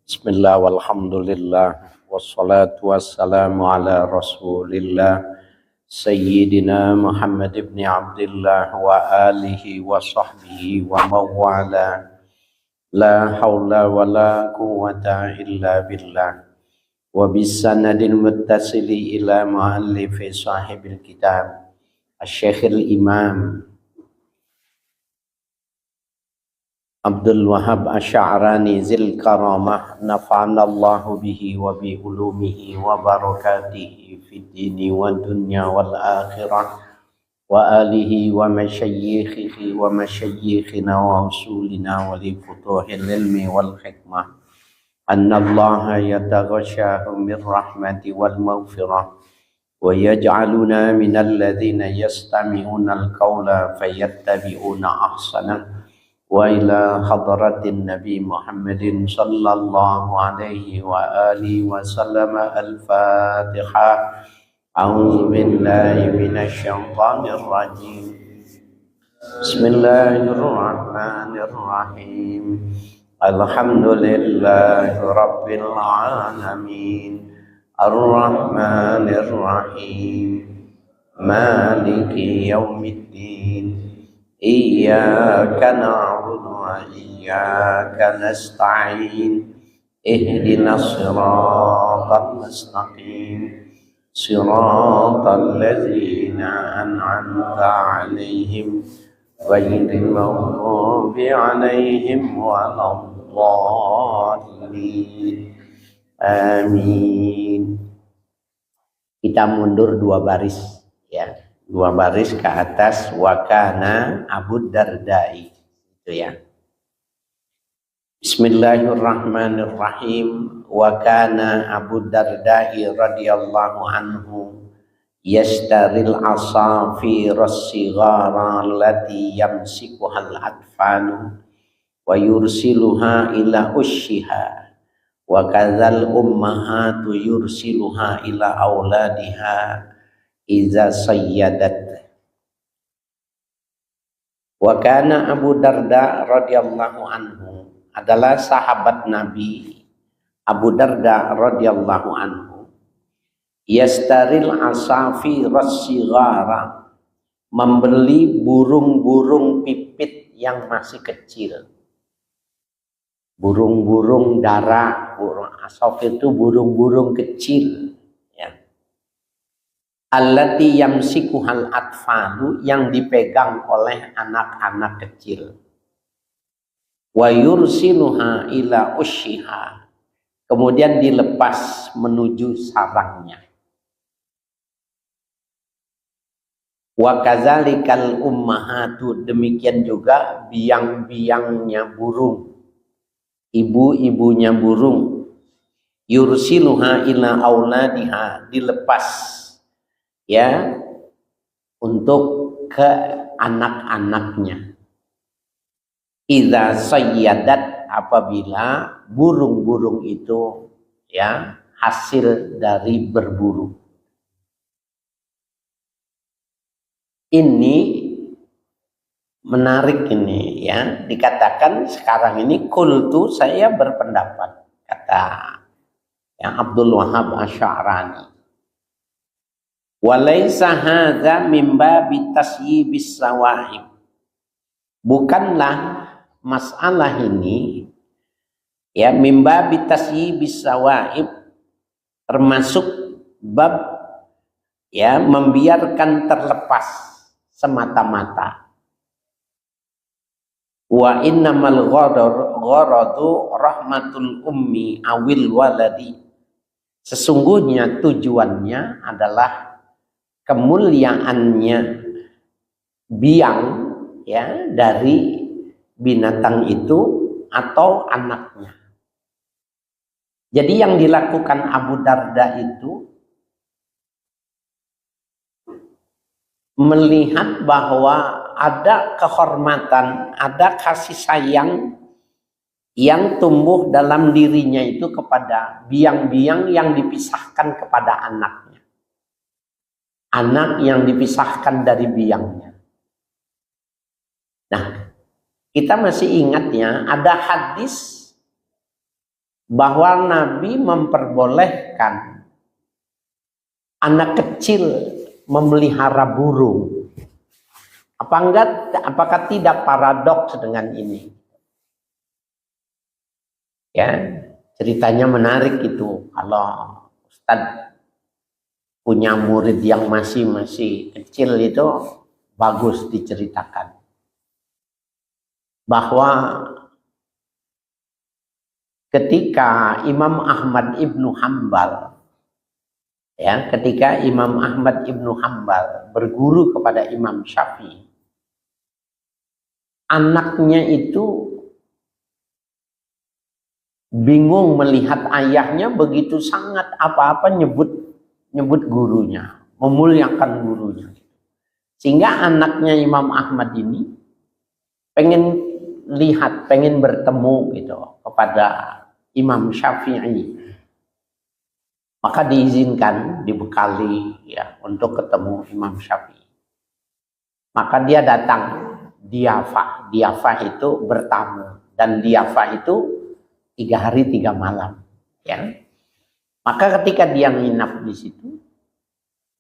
Bismillah walhamdulillah wassalatu wassalamu ala rasulillah Sayyidina Muhammad ibn Abdullah wa alihi wa sahbihi wa mawala la hawla wa la quwwata illa billah wa bisanadil muttasili ila muallifi sahibil kitab Asy-Syekhul Imam Abdul Wahhab Asy'arani zil karamah nafa'ana Allahu bihi wa bi ulumihi wa barakatihi fid dini wa dunya wal akhirah wa alihi wa masyayikhihi wa masyayikhina wa usulina wa li futuhil ilmi wal hikmah anna Allaha yataghasyahu min rahmati wal maghfirah wa yaj'aluna minal ladzina yastami'una al-qawla fayattabi'una ahsanah wa ila hadratin Nabi Muhammadin sallallahu alaihi wa alihi wa sallam al-Fatihah. A'udzu billahi minasy syaithanir rajim. Bismillahirrahmanirrahim. Alhamdulillahi rabbil alamin. Ar-Rahmanir Rahim. Maliki yaumiddin. Iyyaka na'budu wa iyyaka nasta'in ihdinas siratal mustaqim siratal ladzina an'amta 'alaihim ghairil maghdubi 'alaihim waladdallin. Amin. Kita mundur dua baris ya. Dua baris ke atas wakana Abu Dardai itu ya. Bismillahirrahmanirrahim. Wakana Abu Dardai radhiyallahu anhu yastaril asafir as-sighara allati yamsikuhal atfanu wa yursiluha ila ushiha wa kadzal ummahatu yursiluha ila auladiha iza sayyadat. Wa kana Abu Darda radhiyallahu anhu adalah sahabat Nabi Abu Darda radhiyallahu anhu yastaril asafir as-sighara, membeli burung-burung pipit yang masih kecil. Burung-burung dara, burung asafir itu burung-burung kecil. Allati yamsikuhal atfalu, yang dipegang oleh anak-anak kecil. Wa yursiluha ila ushiha, kemudian dilepas menuju sarangnya. Wa kadzalikal ummahatu, demikian juga biang-biangnya burung, ibu-ibunya burung. Yursiluha ila auladiha, dilepas ya untuk ke anak-anaknya. Idza sayyadat, apabila burung-burung itu ya hasil dari berburu. Ini menarik ini ya, dikatakan sekarang ini kultu, saya berpendapat, kata yang Abdul Wahhab Asy'arani. Walaysa hadza min babi tasyibis sawahib, bukanlah masalah ini ya min babi tasyibis sawahib, termasuk bab ya membiarkan terlepas semata-mata. Wa innamal gharadu rahmatul ummi awil waladi, sesungguhnya tujuannya adalah kemuliaannya biang ya dari binatang itu atau anaknya. Jadi yang dilakukan Abu Darda itu melihat bahwa ada kehormatan, ada kasih sayang yang tumbuh dalam dirinya itu kepada biang-biang yang dipisahkan kepada anaknya. Anak yang dipisahkan dari biangnya. Nah, kita masih ingat ya, ada hadis bahwa Nabi memperbolehkan anak kecil memelihara burung. Apakah tidak paradoks dengan ini? Ya, ceritanya menarik itu. Kalau Ustadz punya murid yang masih kecil itu bagus diceritakan. Bahwa ketika Imam Ahmad ibnu Hambal, ya, ketika Imam Ahmad ibnu Hambal berguru kepada Imam Syafi'i, anaknya itu bingung melihat ayahnya begitu sangat apa-apa nyebut gurunya, memuliakan gurunya. Sehingga anaknya Imam Ahmad ini pengen lihat, pengen bertemu gitu kepada Imam Syafi'i. Maka diizinkan, dibekali ya untuk ketemu Imam Syafi'i. Maka dia datang diafah. Diafah itu bertamu, dan diafah itu 3 hari 3 malam. Ya. Maka ketika dia nginap di situ,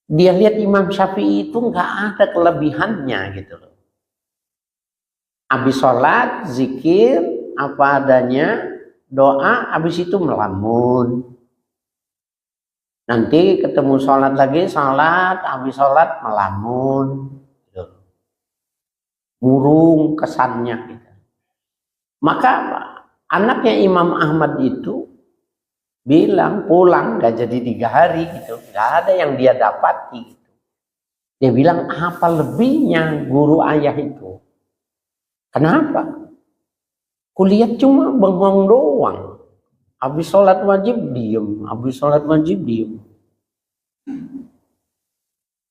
dia lihat Imam Syafi'i itu nggak ada kelebihannya gitu loh. Habis sholat, zikir, apa adanya, doa, habis itu melamun. Nanti ketemu sholat lagi, sholat, habis sholat melamun. Gitu. Murung kesannya. Gitu. Maka anaknya Imam Ahmad itu bilang pulang, gak jadi 3 hari gitu. Gak ada yang dia dapati. Gitu. Dia bilang, apa lebihnya guru ayah itu? Kenapa? Kulihat cuma bengong doang. Habis sholat wajib diem, habis sholat wajib diem.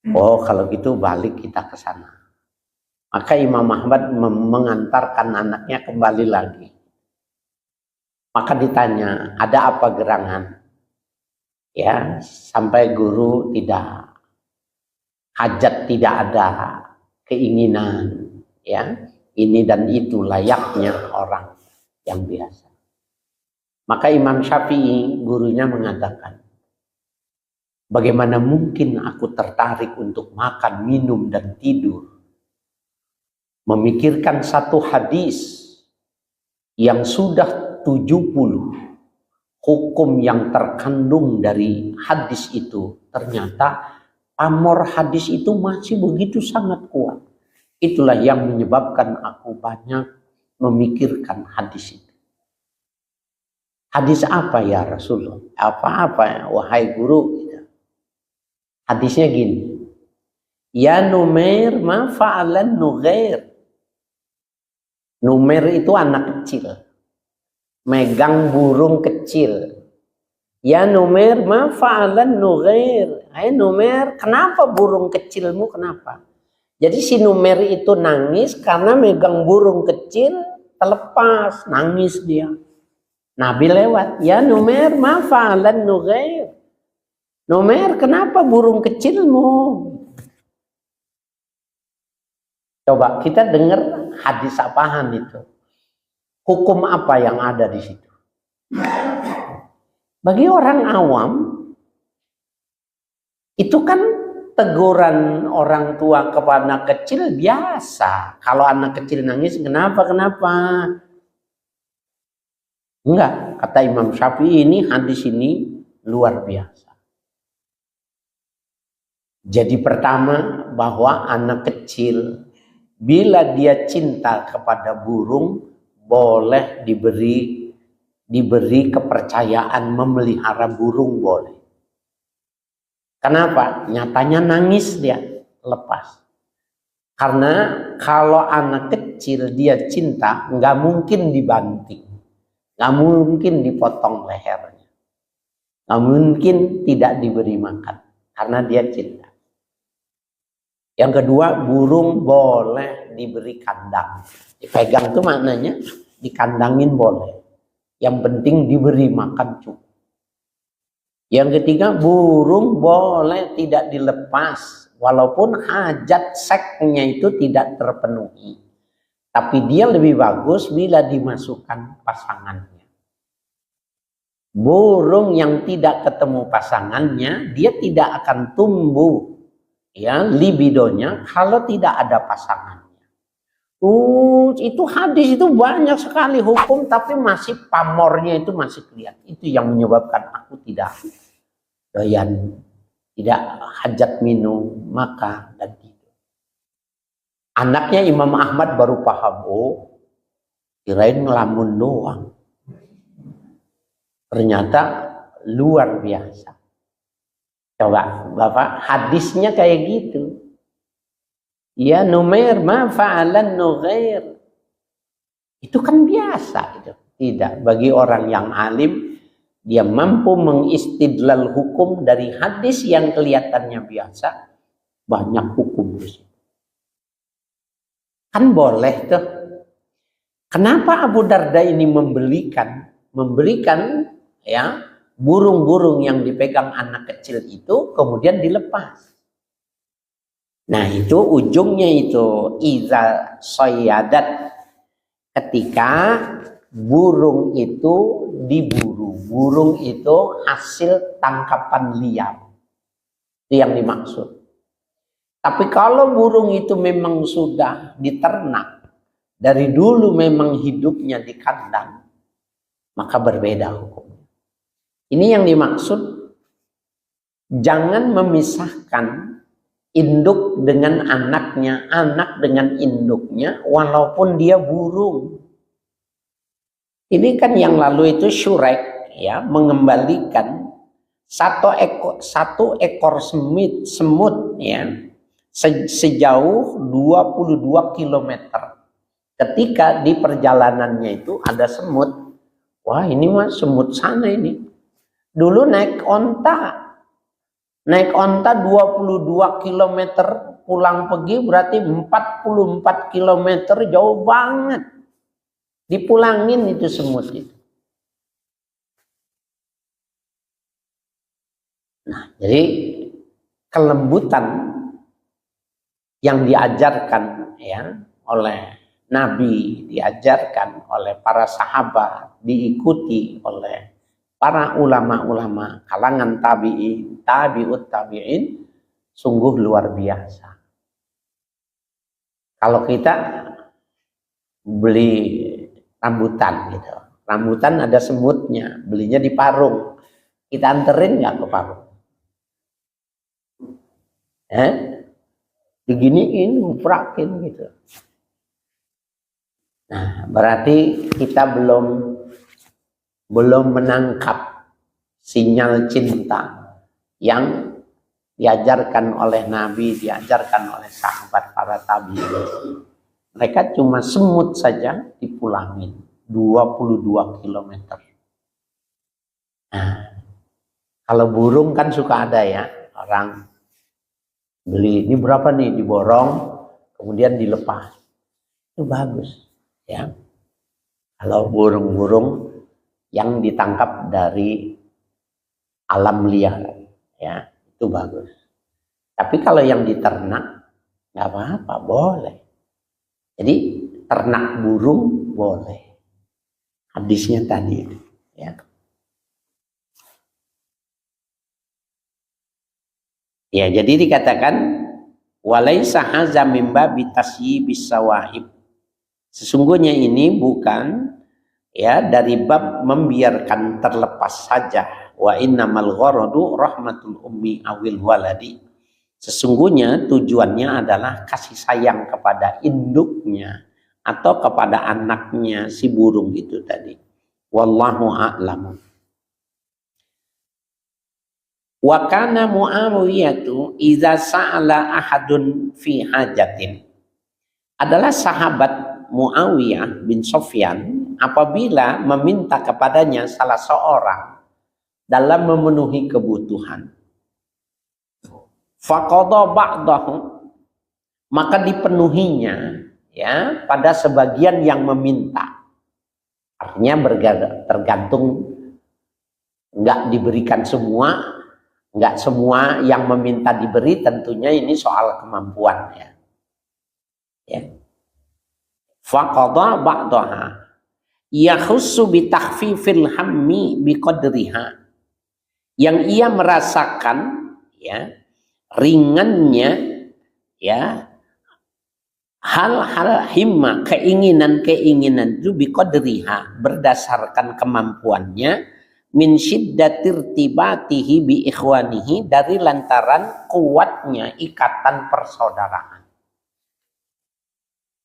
Oh, kalau gitu balik kita ke sana. Maka Imam Ahmad mengantarkan anaknya kembali lagi. Maka ditanya, ada apa gerangan? Ya, sampai guru tidak hajat, tidak ada keinginan, ya. Ini dan itu layaknya orang yang biasa. Maka Imam Syafi'i gurunya mengatakan, bagaimana mungkin aku tertarik untuk makan, minum, dan tidur? Memikirkan satu hadis yang sudah 70 hukum yang terkandung dari hadis itu, ternyata pamor hadis itu masih begitu sangat kuat. Itulah yang menyebabkan aku banyak memikirkan hadis itu. Hadis apa ya Rasulullah? Apa-apa ya, wahai guru? Hadisnya gini. Ya Numair ma fa'alan Nughair. Numair itu anak kecil. Megang burung kecil. Ya Numair ma fa'alan Nughair. Hai Numair, kenapa burung kecilmu kenapa? Jadi si Numair itu nangis karena megang burung kecil terlepas, nangis dia. Nabi lewat, ya Numair ma fa'alan Nughair. Numair, kenapa burung kecilmu? Coba kita dengar hadis apaan itu. Hukum apa yang ada di situ? Bagi orang awam, itu kan teguran orang tua kepada anak kecil biasa. Kalau anak kecil nangis, kenapa? Enggak, kata Imam Syafi'i ini hadis ini luar biasa. Jadi pertama, bahwa anak kecil bila dia cinta kepada burung, boleh diberi kepercayaan memelihara burung, boleh. Kenapa? Nyatanya nangis dia, lepas. Karena kalau anak kecil dia cinta, nggak mungkin dibanting, nggak mungkin dipotong lehernya, nggak mungkin tidak diberi makan, karena dia cinta. Yang kedua, burung boleh diberi kandang. Dipegang itu maknanya dikandangin boleh. Yang penting diberi makan cukup. Yang ketiga, burung boleh tidak dilepas. Walaupun hajat seksnya itu tidak terpenuhi. Tapi dia lebih bagus bila dimasukkan pasangannya. Burung yang tidak ketemu pasangannya, dia tidak akan tumbuh ya libidonya kalau tidak ada pasangannya. Itu hadis itu banyak sekali hukum, tapi masih pamornya itu masih kelihatan. Itu yang menyebabkan aku tidak doyan, tidak hajat minum, makan dan tidur. Anaknya Imam Ahmad baru paham, oh kirain ngelamun doang. Ternyata luar biasa. Coba Bapak, hadisnya kayak gitu. Ya Numair ma fa'alan Nughair. Itu kan biasa gitu. Tidak, bagi orang yang alim dia mampu mengistidlal hukum dari hadis yang kelihatannya biasa, banyak hukum di situ. Kan boleh tuh. Kenapa Abu Darda ini memberikan ya burung-burung yang dipegang anak kecil itu kemudian dilepas. Nah itu ujungnya itu iza sayyadat, ketika burung itu diburu. Burung itu hasil tangkapan liar, itu yang dimaksud. Tapi kalau burung itu memang sudah diternak, dari dulu memang hidupnya di kandang, maka berbeda hukum. Ini yang dimaksud, jangan memisahkan induk dengan anaknya, anak dengan induknya, walaupun dia burung. Ini kan yang lalu itu Syurek ya mengembalikan satu ekor semut ya sejauh 22 kilometer. Ketika di perjalanannya itu ada semut, wah ini mah semut sana ini. Dulu naik onta 22 km pulang pergi berarti 44 km, jauh banget. Dipulangin itu semut itu. Nah, jadi kelembutan yang diajarkan ya oleh Nabi, diajarkan oleh para sahabat, diikuti oleh para ulama-ulama kalangan tabi'in, tabi'ut tabi'in, sungguh luar biasa. Kalau kita beli rambutan gitu, rambutan ada semutnya, belinya di Parung, kita anterin nggak ke Parung? Diginiin, nguprakin gitu. Nah, berarti kita belum menangkap sinyal cinta yang diajarkan oleh Nabi, diajarkan oleh sahabat para tabi'in. Mereka cuma semut saja dipulangin 22 km. Nah, kalau burung kan suka ada ya, orang beli, ini berapa nih, diborong, kemudian dilepas. Itu bagus ya. Kalau burung-burung yang ditangkap dari alam liar ya, itu bagus. Tapi kalau yang diternak nggak apa-apa, boleh. Jadi ternak burung boleh. Hadisnya tadi ya. Ya, jadi dikatakan walaisa hadza min babi tasyibis sawahib. Sesungguhnya ini bukan ya dari bab membiarkan terlepas saja. Wa innamal gharadu rahmatul ummi awil waladi. Sesungguhnya tujuannya adalah kasih sayang kepada induknya atau kepada anaknya si burung itu tadi. Wallahu a'lam. Wa kana Muawiyatu idza sa'ala ahadun fi hajatin. Adalah sahabat Muawiyah bin Sufyan apabila meminta kepadanya salah seorang dalam memenuhi kebutuhan. Faqadha ba'dahu, maka dipenuhinya ya pada sebagian yang meminta. Artinya tergantung, enggak diberikan semua. Enggak semua yang meminta diberi, tentunya ini soal kemampuan ya. Faqadha ba'daha. yakhussu bi takhfifil hammi bi qadriha, yang ia merasakan ya ringannya ya hal-hal himma, keinginan-keinginan itu bi qadriha, berdasarkan kemampuannya, min syiddatir tibatihi bi ikhwanihi, dari lantaran kuatnya ikatan persaudaraan.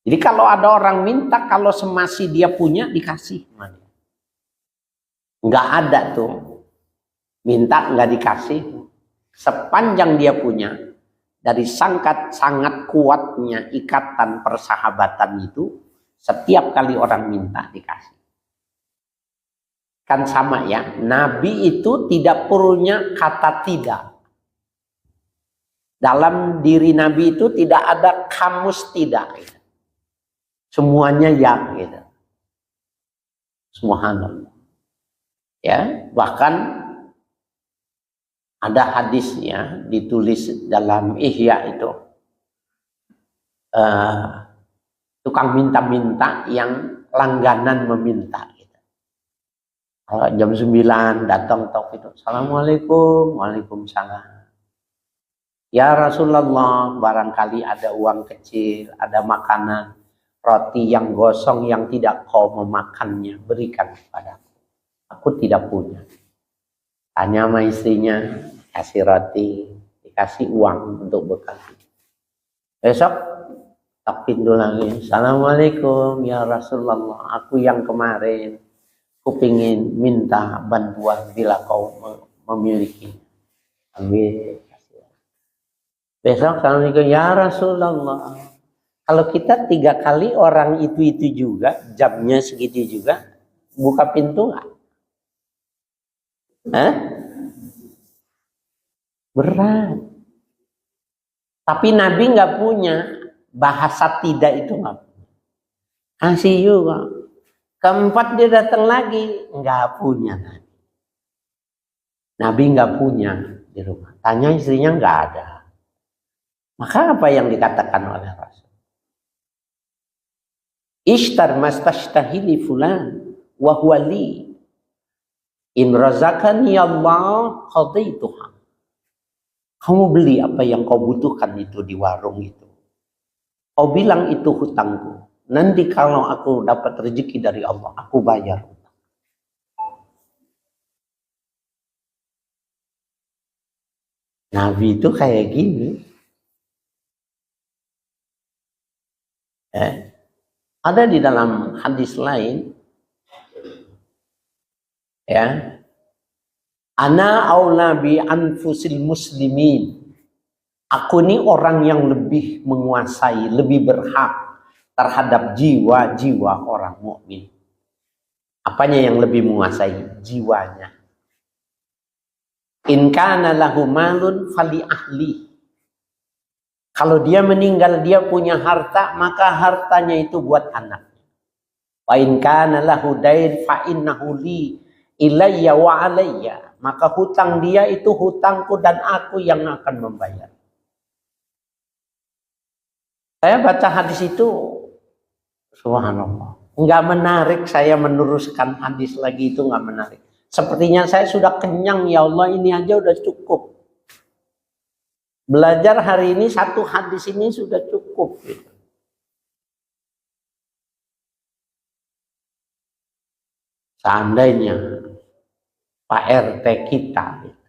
Jadi kalau ada orang minta, kalau semasi dia punya dikasih. Nggak ada tuh minta nggak dikasih. Sepanjang dia punya, dari sangat kuatnya ikatan persahabatan itu, setiap kali orang minta dikasih. Kan sama ya, Nabi itu tidak punya kata tidak. Dalam diri Nabi itu tidak ada kamus tidak. Semuanya ya gitu. Subhanallah. Ya, bahkan ada hadisnya ditulis dalam Ihya itu. Tukang minta-minta yang langganan meminta gitu. Kalau jam 9 datang tok itu. Assalamualaikum, waalaikumsalam. Ya Rasulullah, barangkali ada uang kecil, ada makanan. Roti yang gosong yang tidak kau memakannya, berikan kepadaku. Aku tidak punya. Tanya sama istrinya, kasih roti, dikasih uang untuk bekal. Besok tak pintu lagi. Assalamualaikum ya Rasulullah, aku yang kemarin aku pingin minta bantuan bila kau memiliki. Ambil. Besok assalamualaikum ya Rasulullah. Kalau kita 3 kali orang itu juga, jamnya segitu juga, buka pintu nggak? Berat. Tapi Nabi nggak punya bahasa tidak itu nggak punya. Kasih juga. Keempat dia datang lagi, nggak punya Nabi. Nabi nggak punya di rumah. Tanya istrinya nggak ada. Maka apa yang dikatakan oleh Rasul? Ishtar mastashtahili fulan wa huwa li. In razaqani Allah qadaituha. Kamu beli apa yang kau butuhkan itu di warung itu. Kau bilang itu hutangku. Nanti kalau aku dapat rezeki dari Allah, aku bayar hutang. Nabi itu kayak gini. Ada di dalam hadis lain, ya, ana aula bi anfusil muslimin. Aku ini orang yang lebih menguasai, lebih berhak terhadap jiwa-jiwa orang mukmin. Apanya yang lebih menguasai? Jiwanya. In kana lahu malun fali ahli. Kalau dia meninggal, dia punya harta, maka hartanya itu buat anaknya. Wa in kana lahu dain fa innahu li ilayya wa alayya. Maka hutang dia itu hutangku dan aku yang akan membayar. Saya baca hadis itu, subhanallah, nggak menarik saya meneruskan hadis lagi, itu nggak menarik. Sepertinya saya sudah kenyang, ya Allah, ini aja udah cukup. Belajar hari ini 1 hadis ini sudah cukup. Gitu. Seandainya Pak RT kita, gitu,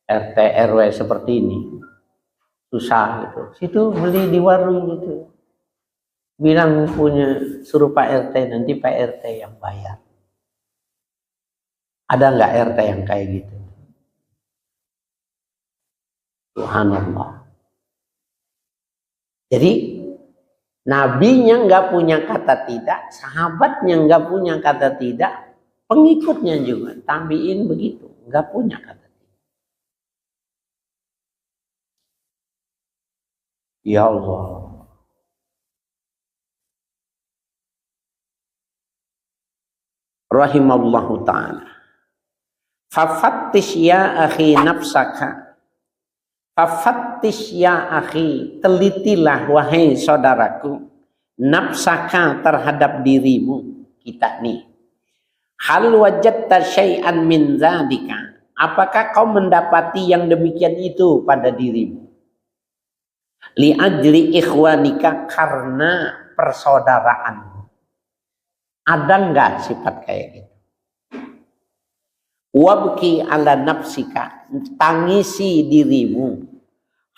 RT RW seperti ini, susah gitu. Situ beli di warung gitu. Bilang punya, suruh Pak RT, nanti Pak RT yang bayar. Ada nggak RT yang kayak gitu? Subhanallah. Jadi nabinya nggak punya kata tidak, sahabatnya nggak punya kata tidak, pengikutnya juga tabiin begitu, nggak punya kata tidak. Ya Allah. Rahimallahu ta'ala. Fafattish ya akhi nafsaka. Fafattish ya akhi, telitilah wahai saudaraku, nafsaka terhadap dirimu, kita nih. Hal wajadta syai'an min dzalika? Apakah kau mendapati yang demikian itu pada dirimu? Li ajli ikhwanika, karena persaudaraan. Ada enggak sifat kayak gitu? Wabki ala nafsika, tangisi dirimu.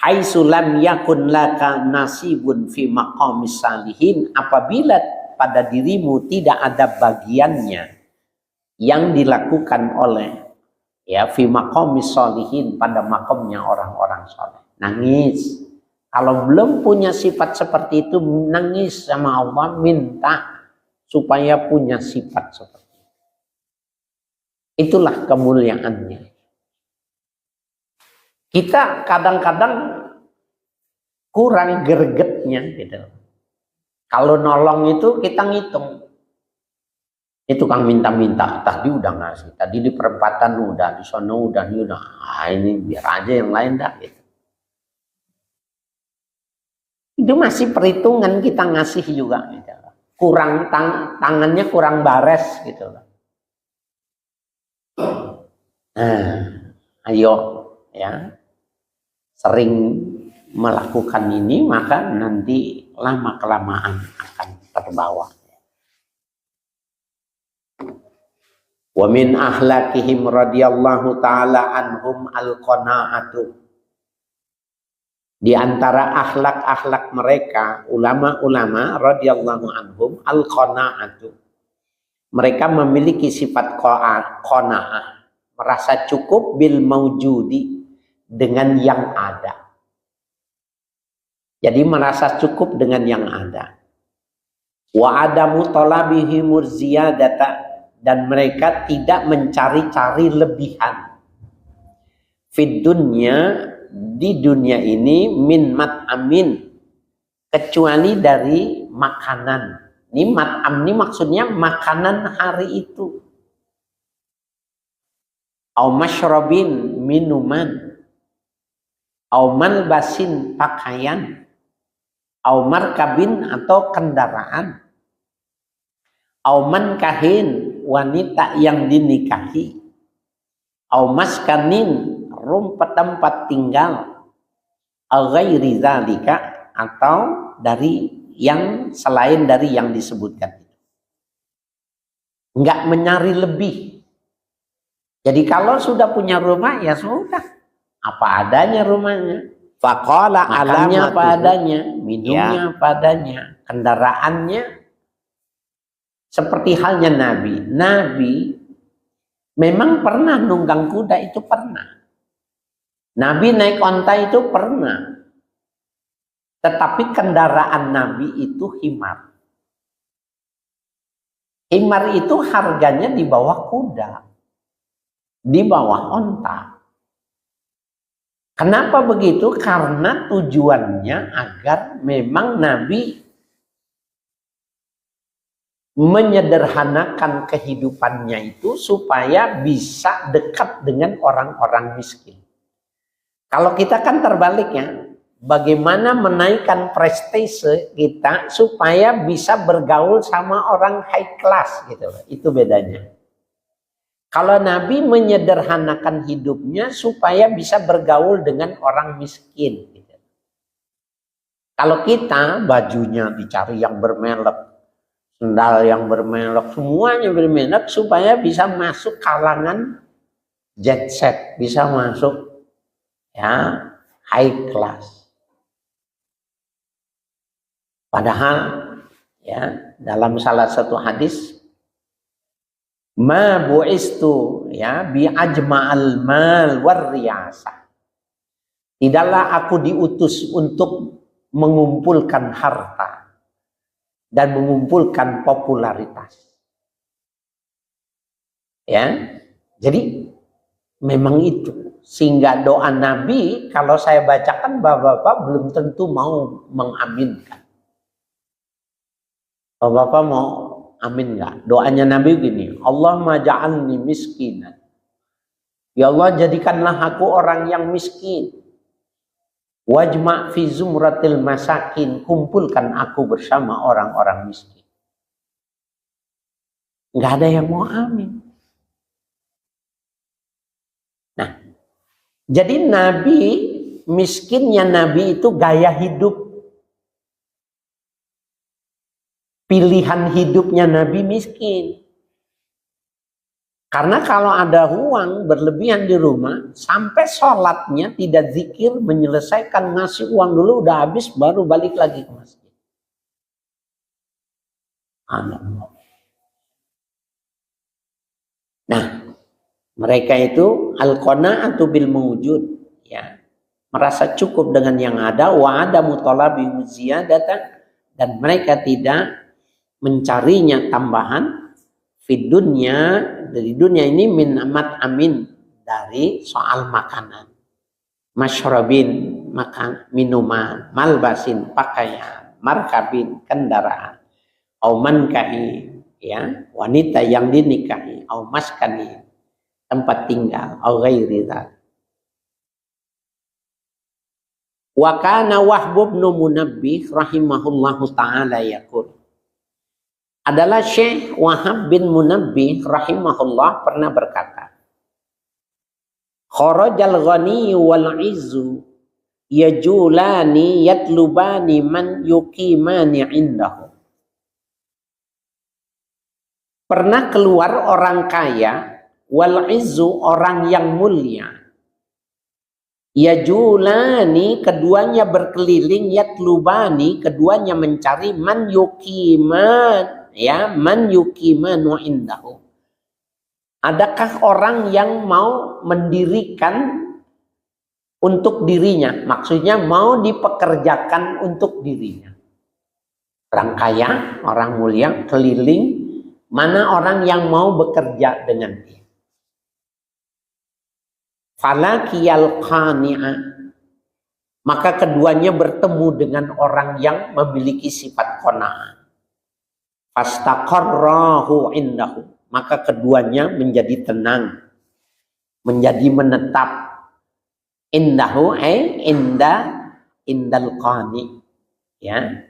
Haitsu lam yakun laka nasibun fi maqamis salihin, apabila pada dirimu tidak ada bagiannya yang dilakukan oleh fi maqamis salihin, pada makomnya orang-orang soleh. Nangis. Kalau belum punya sifat seperti itu, nangis sama Allah, minta supaya punya sifat seperti itu. Itulah kemuliaannya. Kita kadang-kadang kurang gregetnya gitu. Kalau nolong itu kita ngitung. Itu tukang minta-minta, tadi udah ngasih, tadi di perempatan udah, di sana udah, ini udah. Ini biar aja yang lain dah gitu. Itu masih perhitungan kita ngasih juga gitu. Kurang tangannya kurang bares gitu. Nah, ayo ya. Sering melakukan ini, maka nanti lama-kelamaan akan terbawa. Wa min ahlakihim radhiyallahu ta'ala anhum al-qana'atu. Di antara akhlak-akhlak mereka, ulama-ulama radhiyallahu anhum al-qana'atu. Mereka memiliki sifat qana'ah, merasa cukup bil maujudi, dengan yang ada. Jadi merasa cukup dengan yang ada. Wa adamu talabihimur ziyadata, dan mereka tidak mencari-cari lebihan. Fid dunya, di dunia ini, min mat'amin, kecuali dari makanan. Ini mat'am ini maksudnya makanan hari itu. Au masyrabin, minuman. Au malbasin, pakaian. Au markabin, atau kendaraan. Au mankahin, wanita yang dinikahi. Au maskanin, tempat tinggal. Au ghairi dzalika, atau dari yang selain dari yang disebutkan itu. Enggak mencari lebih. Jadi kalau sudah punya rumah, ya sudah. Apa adanya rumahnya. Faqala alamnya apa adanya, minumnya apa adanya, kendaraannya. Seperti halnya Nabi. Nabi memang pernah nunggang kuda, itu pernah. Nabi naik onta itu pernah. Tetapi kendaraan Nabi itu himar. Himar itu harganya di bawah kuda, di bawah onta. Kenapa begitu? Karena tujuannya agar memang Nabi menyederhanakan kehidupannya itu supaya bisa dekat dengan orang-orang miskin. Kalau kita kan terbaliknya, bagaimana menaikkan prestise kita supaya bisa bergaul sama orang high class gitu. Itu bedanya. Kalau Nabi menyederhanakan hidupnya supaya bisa bergaul dengan orang miskin. Gitu. Kalau kita bajunya dicari yang bermerek, sendal yang bermerek, semuanya bermerek supaya bisa masuk kalangan jet set, bisa masuk ya high class. Padahal ya dalam salah satu hadis, ma bu'istu ya bi ajma'al mal war riyasah. Tidaklah aku diutus untuk mengumpulkan harta dan mengumpulkan popularitas. Ya. Jadi memang itu. Sehingga doa Nabi kalau saya bacakan Bapak-bapak belum tentu mau mengaminkan. Bapak-bapak mau amin enggak? Doanya Nabi gini, Allahumma ja'alni miskinan. Ya Allah, jadikanlah aku orang yang miskin. Wajma' fi zumratil masakin, kumpulkan aku bersama orang-orang miskin. Nggak ada yang mau amin. Nah, jadi Nabi, miskinnya Nabi itu gaya hidup. Pilihan hidupnya Nabi miskin. Karena kalau ada uang berlebihan di rumah, sampai sholatnya tidak zikir, menyelesaikan ngasih uang dulu, udah habis, baru balik lagi ke masjid. Nah, mereka itu al-qanaatu bil mawjud, ya, merasa cukup dengan yang ada, wa ada mutalabi ziyadatan, dan mereka tidak mencarinya tambahan di dunia, dari dunia ini min amat amin, dari soal makanan, masyrabin, makan minuman, malbasin, pakaian, markabin, kendaraan, au mankahi, ya, wanita yang dinikahi, au maskani, tempat tinggal, au ghairi dzalik. Wa kana Wahb bin Munabbih rahimahullahu taala yaqul, adalah Syekh Wahab bin Munabbih rahimahullah pernah berkata, kharajal ghani wal izzu yajulani yatlubani man yuqimani indahu. Pernah keluar orang kaya, wal izzu orang yang mulia, yajulani keduanya berkeliling, yatlubani keduanya mencari, man yuqiman, ya, man yuqimanu indahu. Adakah orang yang mau mendirikan untuk dirinya, maksudnya mau dipekerjakan untuk dirinya. Orang kaya, orang mulia keliling, mana orang yang mau bekerja dengan dia. Falakiyal qani'a, maka keduanya bertemu dengan orang yang memiliki sifat qanaah. Fastaqarrahu indahu, maka keduanya menjadi tenang, menjadi menetap. Indahu indal qani, ya,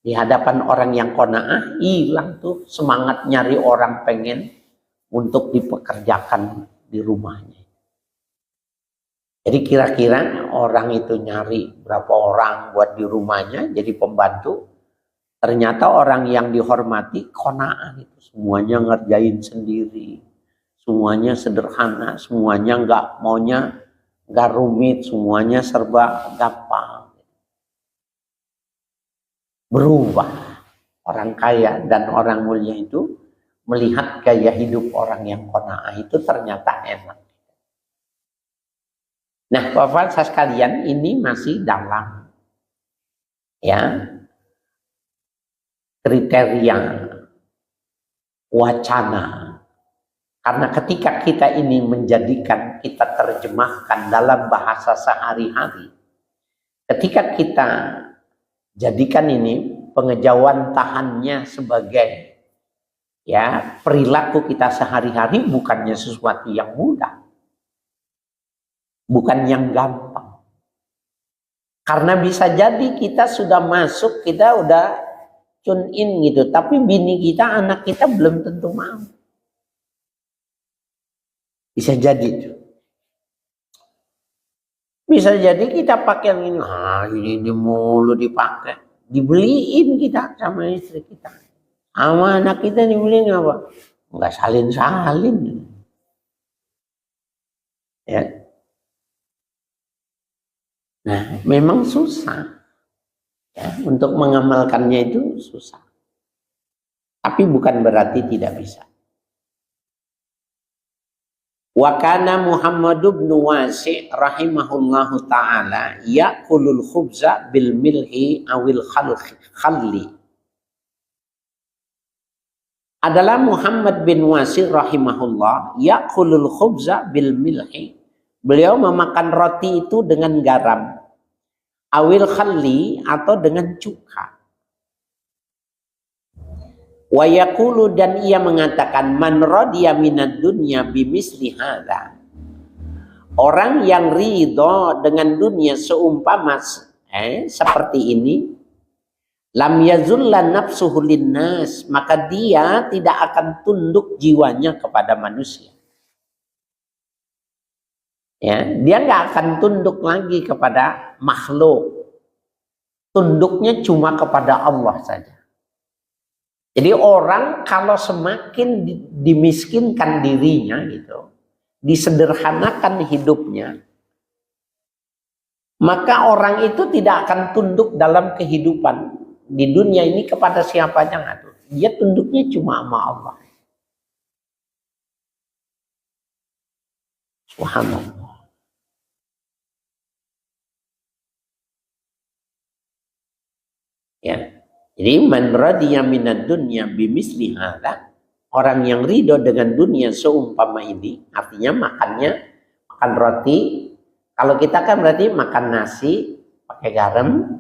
di hadapan orang yang qanaah, hilang tuh semangat nyari orang pengen untuk dipekerjakan di rumahnya. Jadi kira-kira orang itu nyari berapa orang buat di rumahnya jadi pembantu. Ternyata orang yang dihormati qanaah itu, semuanya ngerjain sendiri, semuanya sederhana, semuanya nggak rumit, semuanya serba gampang. Berubah orang kaya dan orang mulia itu melihat gaya hidup orang yang qanaah itu ternyata enak. Nah, Bapak sekalian, ini masih dalam, ya, kriteria wacana. Karena ketika kita ini menjadikan, kita terjemahkan dalam bahasa sehari-hari, ketika kita jadikan ini pengejauhan tahannya sebagai, ya, perilaku kita sehari-hari, bukannya sesuatu yang mudah, bukan yang gampang. Karena bisa jadi kita sudah masuk, kita udah tune in gitu, tapi bini kita, anak kita belum tentu mau. Bisa jadi itu. Bisa jadi kita pakai ini mulu dipakai, dibeliin kita sama istri kita, sama anak kita dibeliin apa? Enggak salin-salin. Ya. Nah, memang susah. Ya, untuk mengamalkannya itu susah. Tapi bukan berarti tidak bisa. Wa kana Muhammad bin Wasi' rahimahullahu taala ya'kulul khubza bil milhi awil khalli. Adalah Muhammad bin Wasi' rahimahullah ya'kulul khubza bil milhi. Beliau memakan roti itu dengan garam. Awil khalli, atau dengan cuka. Wa yaqulu, dan ia mengatakan, man radiya minad dunya bimisli hadza. Orang yang ridho dengan dunia seumpama seperti ini, lam yazulla nafsuhu linnas, maka dia tidak akan tunduk jiwanya kepada manusia. Ya, dia nggak akan tunduk lagi kepada makhluk. Tunduknya cuma kepada Allah saja. Jadi orang kalau semakin dimiskinkan dirinya gitu, disederhanakan hidupnya, maka orang itu tidak akan tunduk dalam kehidupan di dunia ini kepada siapa aja nggak tuh. Dia tunduknya cuma sama Allah. Subhanallah. Ya. Jadi man radiya minad dunya bimisli hadza, orang yang ridho dengan dunia seumpama ini, artinya makan roti. Kalau kita kan berarti makan nasi pakai garam,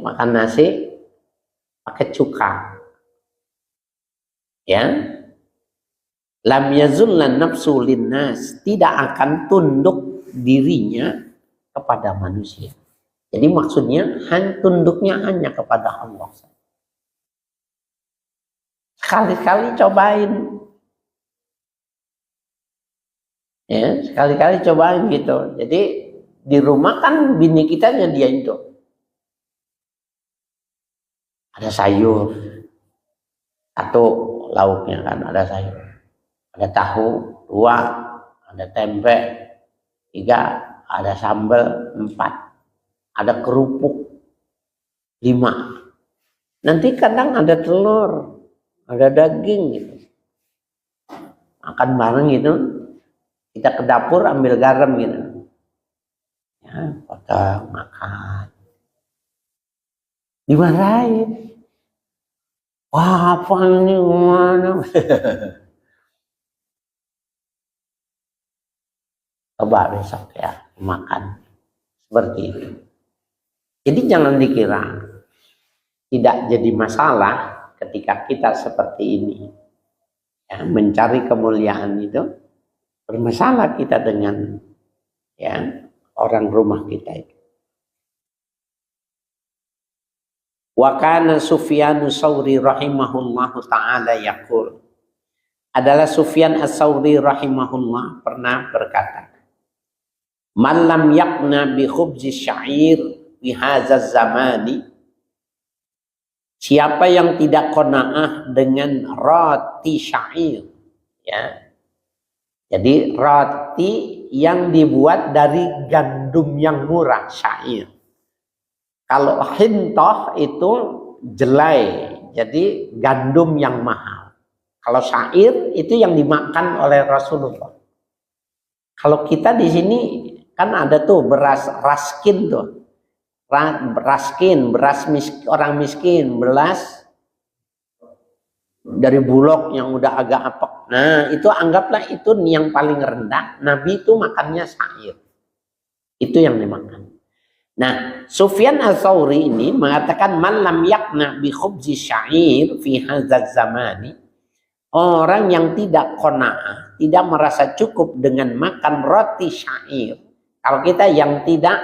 makan nasi pakai cuka. Ya. Lam yazullan nafsu linnas, tidak akan tunduk dirinya kepada manusia. Jadi maksudnya tunduknya hanya kepada Allah. Sekali-kali cobain. Ya, sekali-kali cobain gitu. Jadi di rumah kan bini kita nyediain itu. Ada sayur. Satu lauknya kan ada sayur. Ada tahu, 2, ada tempe, 3, ada sambal, 4. Ada kerupuk 5. Nanti kadang ada telur, ada daging gitu. Makan bareng gitu. Kita ke dapur ambil garam gitu. Ya, potong, makan. Dimarahin. Wah, apa ini gimana? Coba besok ya makan seperti itu. Jadi jangan dikira tidak jadi masalah ketika kita seperti ini. Ya, mencari kemuliaan itu bermasalah kita dengan ya orang rumah kita itu. Wa kana Sufyan Tsauri rahimahullahu taala yaqul. Adalah Sufyan Ats-Tsauri rahimahullah pernah berkata, "Man lam yaqna bi khubzi sya'ir fi hadzal zamani," siapa yang tidak qanaah dengan roti syair, ya. Jadi roti yang dibuat dari gandum yang murah, syair. Kalau hintoh itu jelai, jadi gandum yang mahal. Kalau syair itu yang dimakan oleh Rasulullah. Kalau kita di sini kan ada tuh beras raskin tuh. Raskin, beras orang miskin, beras dari bulog yang udah agak apek. Nah, itu anggaplah itu yang paling rendah. Nabi itu makannya syair. Itu yang dimakan. Nah, Sufyan Ats-Tsauri ini mengatakan man lam yaqna bi khubzi syair fi hadzal zamani. Orang yang tidak qanaah, tidak merasa cukup dengan makan roti syair. Kalau kita yang tidak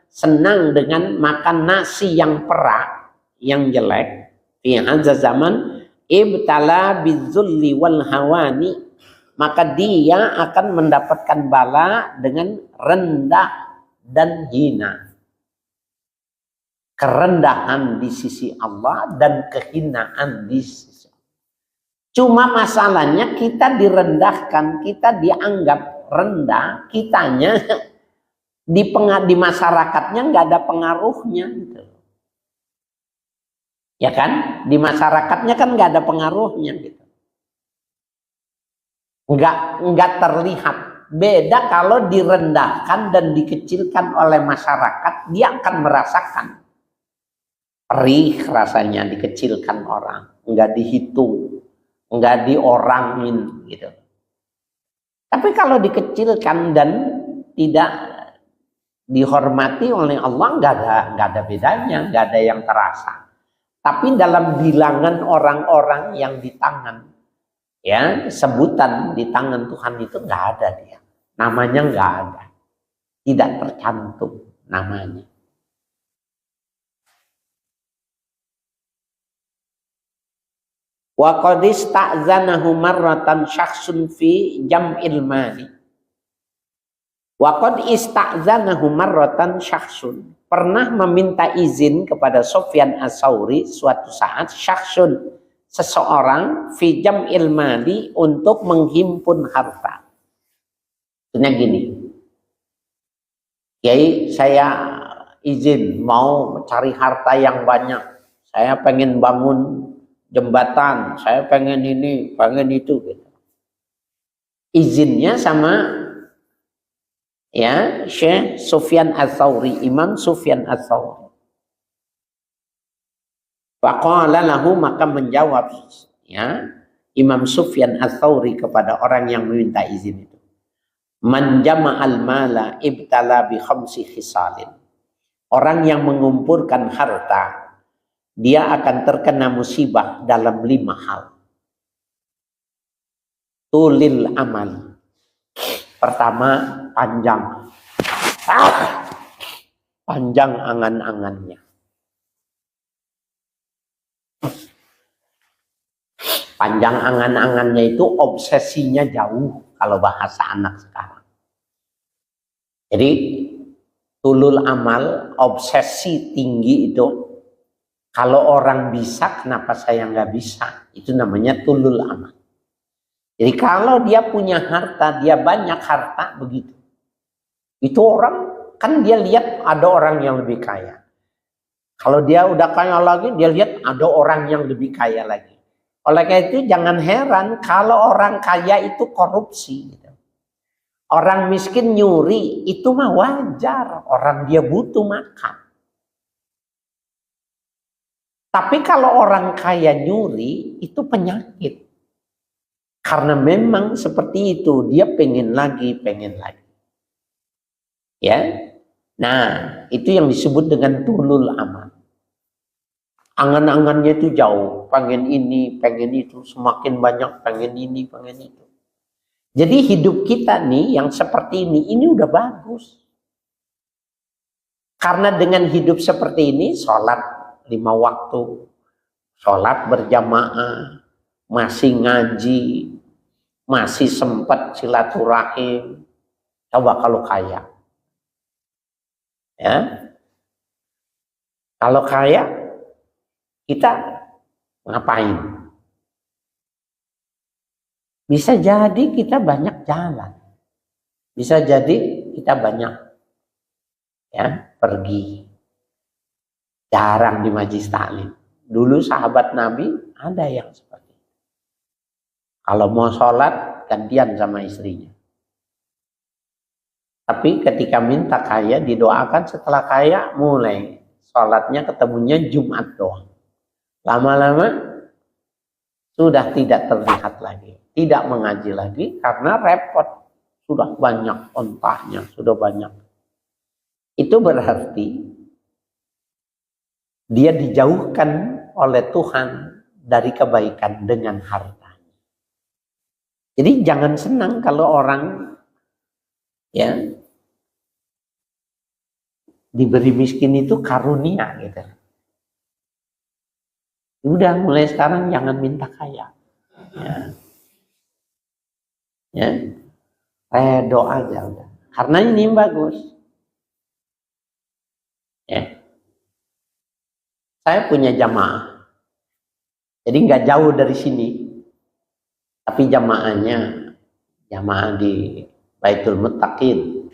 senang dengan makan nasi yang perak, yang jelek, fi hadzal zaman ibtala bidzulli wal hawani, maka dia akan mendapatkan bala dengan rendah dan hina. Kerendahan di sisi Allah dan kehinaan di sisi Allah. Cuma masalahnya kita direndahkan, kita dianggap rendah, kitanya di masyarakatnya nggak ada pengaruhnya gitu. Ya kan? Di masyarakatnya kan nggak ada pengaruhnya gitu. Nggak terlihat. Beda kalau direndahkan dan dikecilkan oleh masyarakat, dia akan merasakan perih rasanya dikecilkan orang, nggak dihitung, nggak diorangin gitu. Tapi kalau dikecilkan dan tidak dihormati oleh Allah, nggak ada bedanya, nggak ada yang terasa. Tapi dalam bilangan orang-orang yang di tangan, ya sebutan di tangan Tuhan itu nggak ada dia, namanya nggak ada, tidak tercantum namanya. Wa qad ista'zanahu marratan syakhsun fi jam'il mali. Wa qad ista'zanahu marratan syakhsun. Pernah meminta izin kepada Sufyan Ats-Tsauri suatu saat, syakhsun, seseorang, fi jam'il mali, untuk menghimpun harta. Maksudnya gini, Kiai, saya izin mau cari harta yang banyak. Saya pengen bangun jembatan, saya pengen ini, pengen itu, gitu. Izinnya sama ya Syekh Sufyan Ats-Tsauri, Imam Sufyan Ats-Tsauri. Faqala lahu, maka menjawab ya Imam Sufyan Ats-Tsauri kepada orang yang meminta izin itu, man jama'al mala ibtala bi khamsi khisalin. Orang yang mengumpulkan harta, dia akan terkena musibah dalam 5 hal. Tulil amal. Pertama, panjang angan-angannya. Panjang angan-angannya itu obsesinya jauh, kalau bahasa anak sekarang. Jadi tulul amal, obsesi tinggi itu. Kalau orang bisa, kenapa saya nggak bisa? Itu namanya tulul amal. Jadi kalau dia punya harta, dia banyak harta, begitu. Itu orang, kan dia lihat ada orang yang lebih kaya. Kalau dia udah kaya lagi, dia lihat ada orang yang lebih kaya lagi. Oleh karena itu jangan heran kalau orang kaya itu korupsi. Gitu. Orang miskin nyuri, itu mah wajar. Orang dia butuh makan. Tapi kalau orang kaya nyuri, itu penyakit. Karena memang seperti itu, dia pengen lagi. Ya, nah itu yang disebut dengan tulul amal. Angan-angannya itu jauh, pengen ini, pengen itu, semakin banyak pengen ini, pengen itu. Jadi hidup kita nih yang seperti ini udah bagus. Karena dengan hidup seperti ini, sholat 5 waktu, sholat berjamaah, masih ngaji, masih sempat silaturahim. Coba kalau kaya. Ya. Kalau kaya, kita ngapain? Bisa jadi kita banyak jalan. Bisa jadi kita banyak ya pergi. Jarang di majlis taklim. Dulu sahabat Nabi ada yang seperti itu. Kalau mau sholat, gantian sama istrinya. Tapi ketika minta kaya, didoakan setelah kaya, mulai sholatnya ketemunya Jumat doang. Lama-lama sudah tidak terlihat lagi. Tidak mengaji lagi karena repot. Sudah banyak ontaknya, sudah banyak. Itu berarti dia dijauhkan oleh Tuhan dari kebaikan dengan hartanya. Jadi jangan senang kalau orang ya diberi miskin itu karunia gitu. Udah mulai sekarang jangan minta kaya. Ya. Redo aja udah. Karena ini bagus. Ya. Saya punya jamaah. Jadi nggak jauh dari sini. Tapi jamaah di Baitul Muttaqin.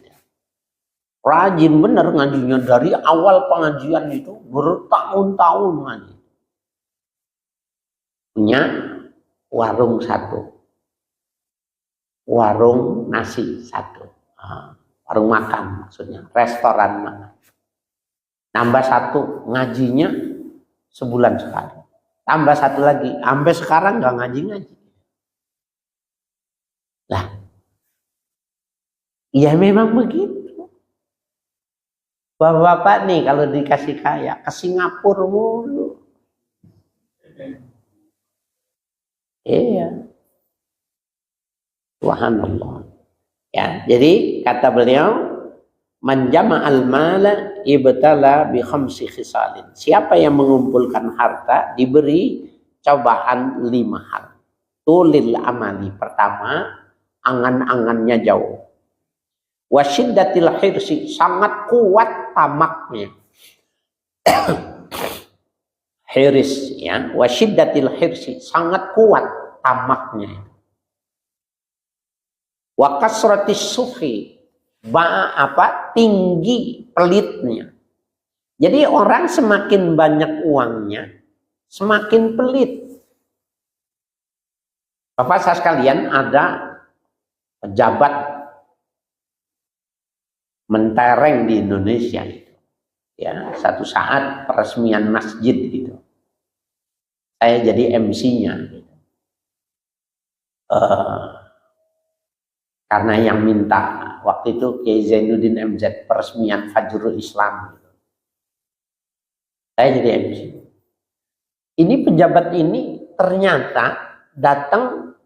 Rajin bener ngajinya, dari awal pengajian itu bertahun-tahun ngaji. Punya warung 1. Warung nasi 1. Warung makan maksudnya, restoran makan. Tambah 1 ngajinya sebulan sekali. Tambah 1 lagi, sampai sekarang nggak ngaji-ngaji. Lah, ya memang begitu. Bapak-bapak nih kalau dikasih kaya ke Singapura mulu. Iya. Subhanallah. Ya, jadi kata beliau, man jama'al mala ibtala bi khamsi khisalin. Siapa yang mengumpulkan harta diberi cobaan 5 hal. Tulil amali, pertama, angan-angannya jauh. Wasyiddatil hirsi, sangat kuat tamaknya. Hiris, ya, wasyiddatil hirsi, sangat kuat tamaknya. Wa kasratis suhi, tinggi pelitnya. Jadi orang semakin banyak uangnya, semakin pelit. Bapak saya sekalian, ada pejabat mentereng di Indonesia itu. Ya, satu saat peresmian masjid gitu. Saya jadi MC-nya. Gitu. Karena yang minta waktu itu Kiai Zainuddin MZ peresmian Fajrul Islam. Gitu. Saya jadi MC. Ini pejabat ini ternyata datang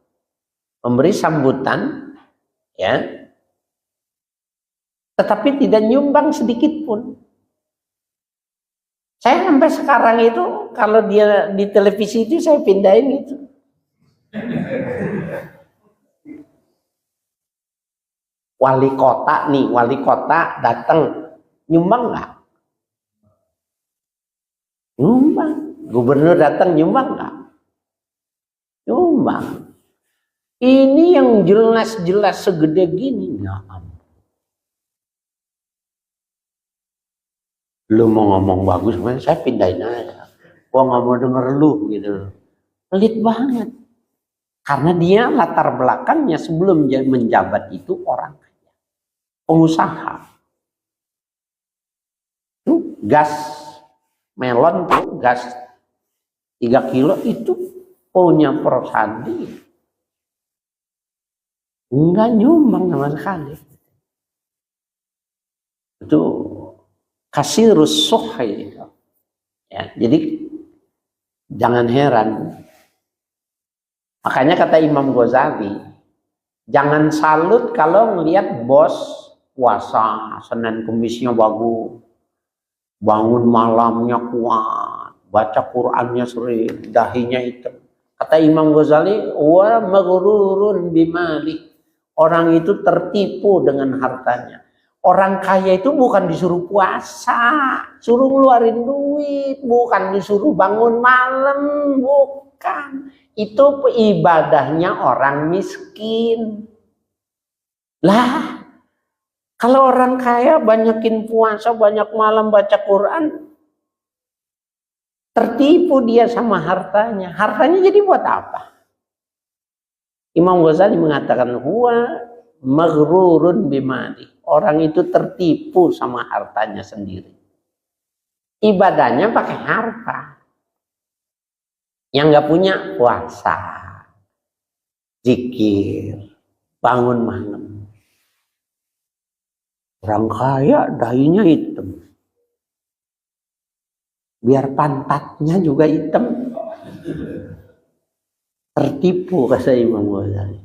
memberi sambutan, ya, tetapi tidak nyumbang sedikit pun. Saya sampai sekarang itu kalau dia di televisi itu saya pindahin gitu. Wali kota datang, nyumbang nggak? Nyumbang. Gubernur datang, nyumbang nggak? Nyumbang. Ini yang jelas-jelas segede gini, ya ampun. Lu mau ngomong bagus, saya pindahin aja. Gua nggak mau denger lu gitu. Pelit banget. Karena dia latar belakangnya sebelum menjabat itu orang kaya, pengusaha. Gas melon tuh, gas 3 kilo itu punya perusahaan dia. Enggak nyumbang sama sekali. Itu kasirus suhi. Ya, jadi jangan heran. Makanya kata Imam Ghazali, jangan salut kalau ngelihat bos puasa, Senin Kemisnya bagus, bangun malamnya kuat, baca Qur'annya sering, dahinya hitam. Kata Imam Ghazali, wa maghrurun bimali. Orang itu tertipu dengan hartanya. Orang kaya itu bukan disuruh puasa, suruh ngeluarin duit, bukan disuruh bangun malam, bukan. Itu ibadahnya orang miskin. Lah, kalau orang kaya banyakin puasa, banyak malam baca Quran, tertipu dia sama hartanya. Hartanya jadi buat apa? Imam Ghazali mengatakan, huwa maghrurun bimali. Orang itu tertipu sama hartanya sendiri. Ibadahnya pakai harta. Yang nggak punya puasa, zikir, bangun malam. Orang kaya dahinya hitam. Biar pantatnya juga hitam. Tertipu kata Imam Ghazali.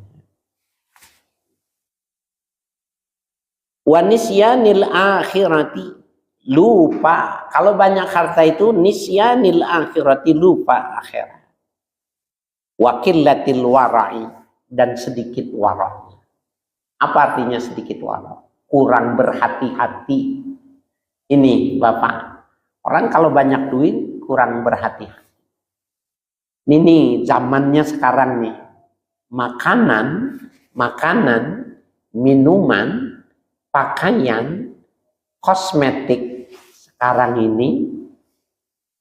Wa nisyanil akhirati, lupa. Kalau banyak harta itu nisyanil akhirati, lupa akhirat. Wa qillatil wara'i, dan sedikit wara'. Apa artinya sedikit wara'? Kurang berhati-hati. Ini Bapak, orang kalau banyak duit kurang berhati-hati. Ini zamannya sekarang nih. Makanan, minuman, pakaian, kosmetik sekarang ini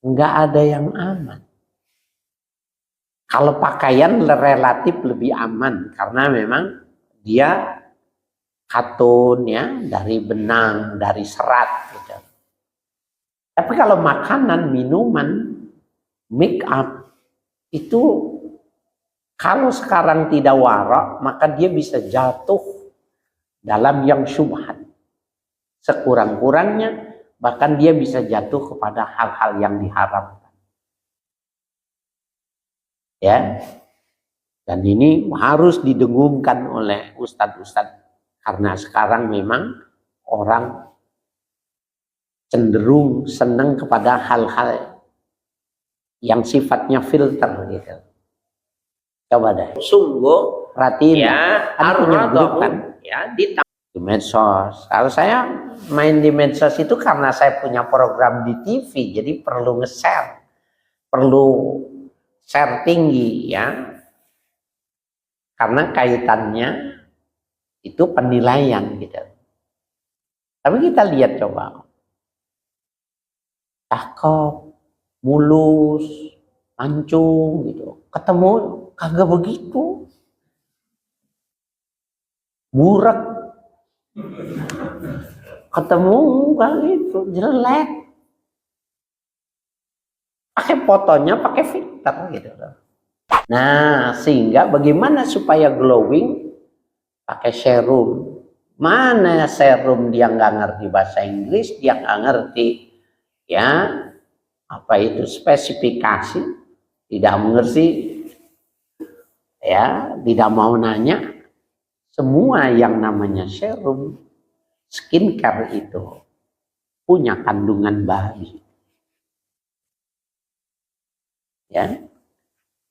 nggak ada yang aman. Kalau pakaian relatif lebih aman karena memang dia katun ya, dari benang, dari serat gitu. Tapi kalau makanan, minuman, make up itu kalau sekarang tidak wara, maka dia bisa jatuh dalam yang syubhat. Sekurang-kurangnya bahkan dia bisa jatuh kepada hal-hal yang diharamkan. Ya. Dan ini harus didengungkan oleh ustadz-ustadz karena sekarang memang orang cenderung senang kepada hal-hal yang sifatnya filter gitu. Coba deh. Sungguh perhatiin ya, punya grup kan ya di medsos. Kalau saya main di medsos itu karena saya punya program di TV, jadi perlu nge-share, perlu share tinggi ya, karena kaitannya itu penilaian gitu. Tapi kita lihat coba, cakep, mulus, mancung gitu, ketemu kagak begitu, burak, ketemu enggak gitu, jelek, pakai fotonya pakai filter gitu. Nah, sehingga bagaimana supaya glowing? Pakai serum. Mana serum dia nggak ngerti bahasa Inggris, dia nggak ngerti ya apa itu spesifikasi, tidak mengerti ya, tidak mau nanya. Semua yang namanya serum, skincare itu punya kandungan babi ya,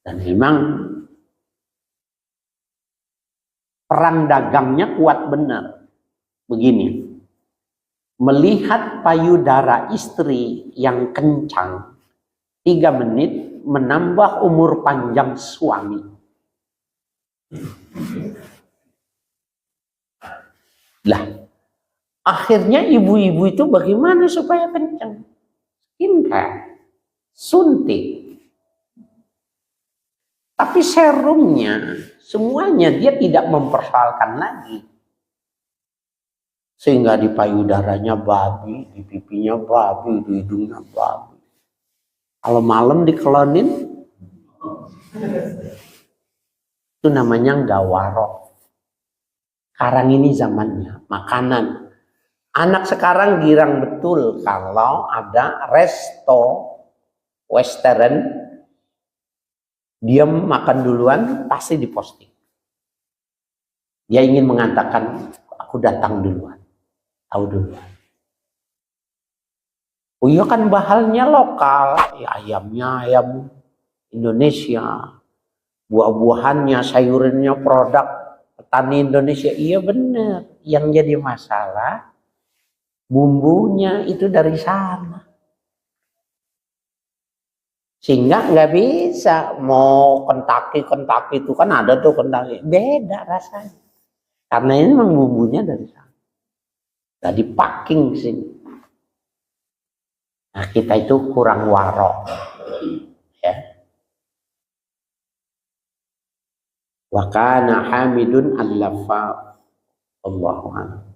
dan memang perang dagangnya kuat benar. Begini, melihat payudara istri yang kencang 3 menit menambah umur panjang suami. Lah, akhirnya ibu-ibu itu bagaimana supaya kencang? Skincare, suntik. Tapi serumnya semuanya dia tidak mempersoalkan lagi. Sehingga di payudaranya babi, di pipinya babi, di hidungnya babi. Kalau malam dikelonin, itu namanya nggak warok. Sekarang ini zamannya, makanan. Anak sekarang girang betul kalau ada resto, western, dia makan duluan, pasti diposting. Dia ingin mengatakan, aku datang duluan. Tahu dulu. Oh iya kan bahannya lokal, ya ayamnya ayam Indonesia, buah-buahannya, sayurannya produk petani Indonesia. Iya benar. Yang jadi masalah bumbunya itu dari sana. Sehingga nggak bisa mau Kentucky itu kan ada tuh Kentucky, beda rasanya. Karena ini memang bumbunya dari sana. Tadi packing sini. Nah, kita itu kurang warok. Ya. Wa kana Hamidun al-Laffa. Allahu a'lam.